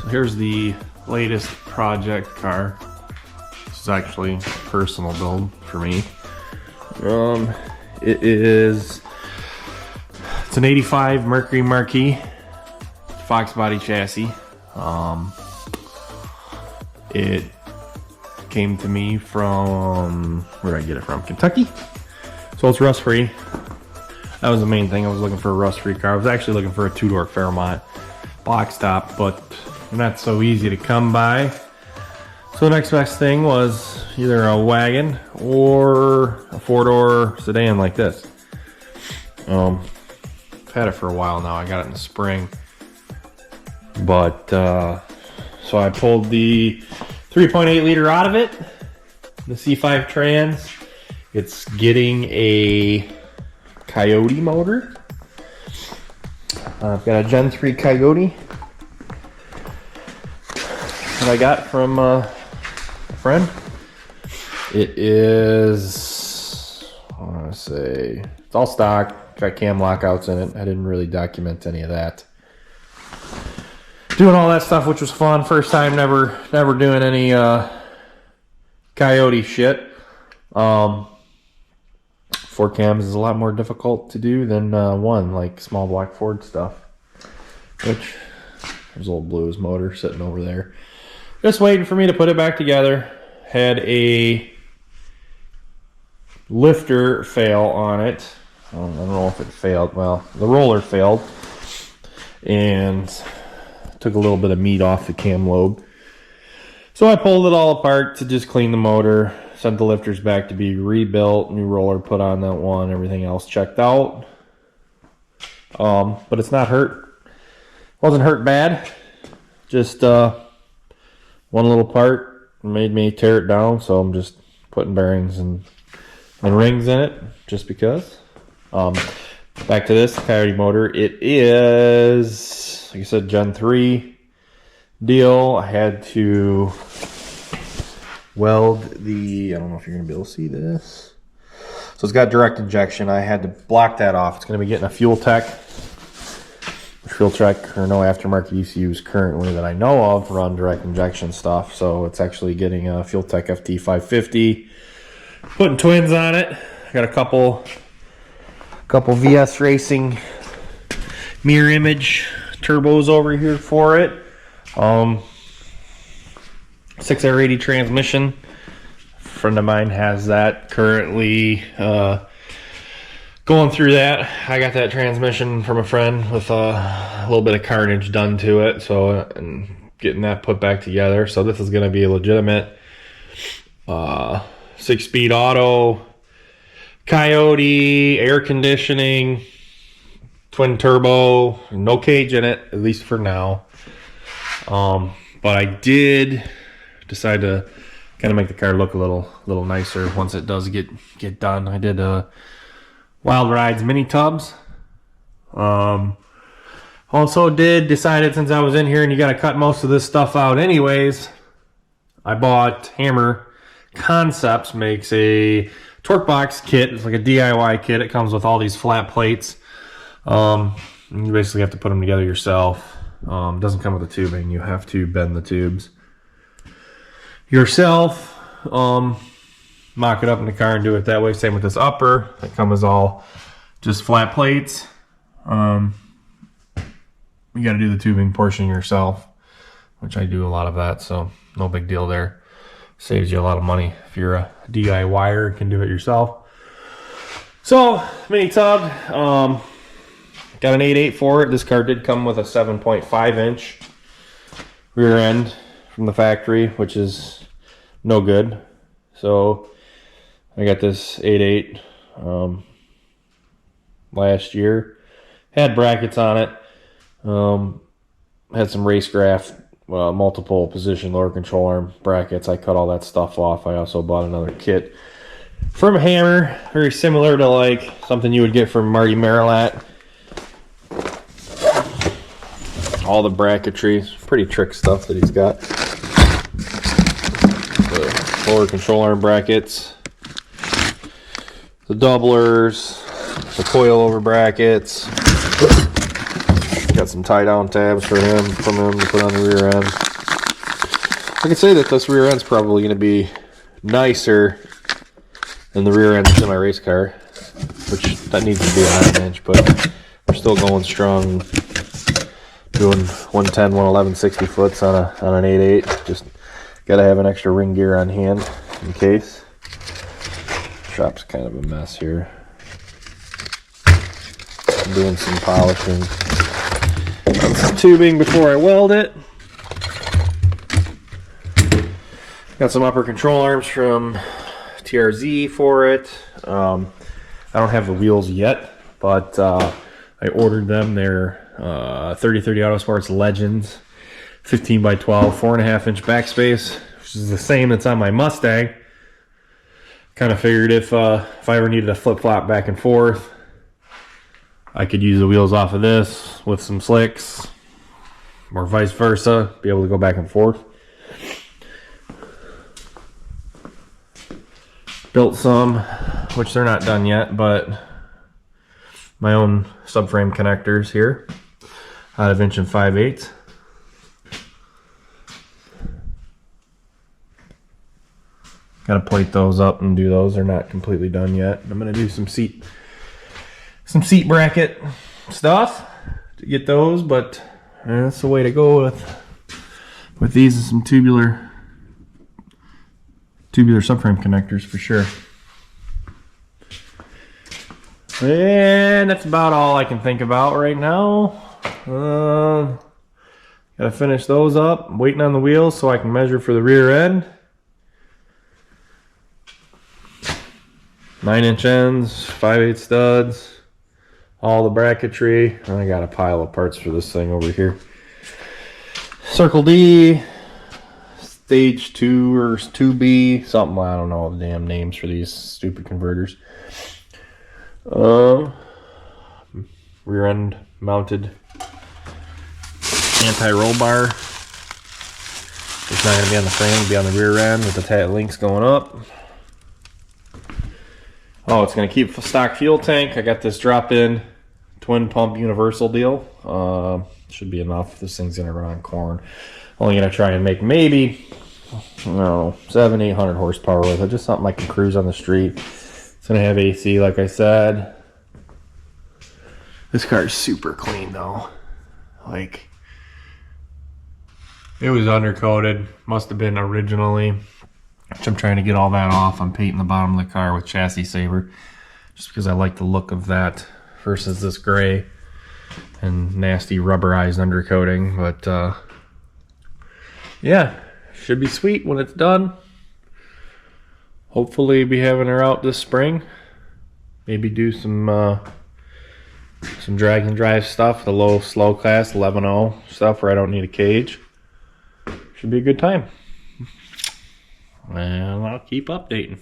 Here's the latest project car. This is actually a personal build for me. It's an 85 Mercury Marquis Fox body chassis. It came to me from, where did I get it from? Kentucky. So it's rust free. That was the main thing. I was looking for a rust free car. I was actually looking for a two-door Fairmont box top, but they're not so easy to come by. So the next best thing was either a wagon or a four-door sedan like this. I've had it for a while now. I got it in the spring. But, so I pulled the 3.8 liter out of it, the C5 Trans. It's getting a COYOTE motor. I've got a Gen 3 COYOTE that I got from a friend. It is, I want to say, it's all stock. Got cam lockouts in it. I didn't really document any of that. Doing all that stuff, which was fun. First time, never doing any COYOTE shit. 4 cams is a lot more difficult to do than one, like small block Ford stuff. Which, there's old Blue's motor sitting over there. Just waiting for me to put it back together. Had a lifter fail on it. I don't know if it failed. Well, the roller failed. And took a little bit of meat off the cam lobe. So I pulled it all apart to just clean the motor. Sent the lifters back to be rebuilt. New roller put on that one. Everything else checked out. But it's not hurt. Wasn't hurt bad. Just one little part made me tear it down. So I'm just putting bearings and rings in it just because. Back to this COYOTE motor. It is, like I said, Gen 3 deal. I had to weld the, I don't know if you're going to be able to see this. So it's got direct injection. I had to block that off. It's going to be getting a Fueltech. Fueltech, or no aftermarket ECUs currently that I know of, run direct injection stuff. So it's actually getting a Fueltech FT550. Putting twins on it. I got a couple VS Racing mirror image turbos over here for it. 6R80 transmission. A friend of mine has that currently. Going through that, I got that transmission from a friend with a little bit of carnage done to it, so and getting that put back together. So this is going to be a legitimate 6-speed auto, COYOTE, air conditioning, twin turbo, no cage in it, at least for now. But I did decide to kind of make the car look a little nicer once it does get done. I did Wild Rides mini tubs. Also decided, since I was in here and you got to cut most of this stuff out anyways, I bought Hammer Concepts, makes a torque box kit. It's like a DIY kit. It comes with all these flat plates. You basically have to put them together yourself. It doesn't come with the tubing. You have to bend the tubes yourself. Mock it up in the car and do it that way. Same with this upper. It comes all just flat plates. You got to do the tubing portion yourself, which I do a lot of that, so no big deal there. Saves you a lot of money if you're a DIYer and can do it yourself. So, mini tub. Got an 8.8 for it. This car did come with a 7.5 inch rear end from the factory, which is no good. So I got this 8.8 last year. Had brackets on it. Had some Racecraft multiple position lower control arm brackets. I cut all that stuff off. I also bought another kit from Hammer, very similar to like something you would get from Marty Marilat. All the bracketry, pretty trick stuff that he's got. The lower control arm brackets, the doublers, the coilover brackets, Got some tie down tabs from him to put on the rear end. I could say that this rear end's probably going to be nicer than the rear end in my race car, which that needs to be a 9-inch, but we're still going strong, doing 110, 111, 60 foots on an 8.8. Just got to have an extra ring gear on hand in case. Shop's kind of a mess here. I'm doing some polishing on some tubing before I weld it. Got some upper control arms from TRZ for it. I don't have the wheels yet, but I ordered them. They're 3030 Autosports Legends, 15 by 12, 4.5-inch backspace, which is the same that's on my Mustang. Kind of figured if I ever needed a flip-flop back and forth, I could use the wheels off of this with some slicks, or vice versa, be able to go back and forth. Built some, which they're not done yet, but my own subframe connectors here out of 1 5/8. Got to plate those up and do those. They're not completely done yet. I'm going to do some seat bracket stuff to get those, but that's the way to go with these, is some tubular subframe connectors for sure. And that's about all I can think about right now. Gotta finish those up. I'm waiting on the wheels so I can measure for the rear end. 9-inch ends, 5/8 studs, all the bracketry. And I got a pile of parts for this thing over here. Circle D, Stage 2 or 2B, something, I don't know the damn names for these stupid converters. Rear end mounted anti-roll bar. It's not going to be on the frame, it'll be on the rear end with the links going up. Oh, it's going to keep stock fuel tank. I got this drop-in twin pump universal deal. Should be enough. This thing's going to run on corn. Only going to try and make maybe, I don't know, 700-800 horsepower with it. Just something I can cruise on the street. It's going to have AC, like I said. This car is super clean, though. Like, it was undercoated. Must have been originally. Which I'm trying to get all that off. I'm painting the bottom of the car with chassis saver. Just because I like the look of that versus this gray and nasty rubberized undercoating. But, yeah, should be sweet when it's done. Hopefully be having her out this spring. Maybe do some drag and drive stuff, the low slow class 11.0 stuff where I don't need a cage. Should be a good time. And I'll keep updating.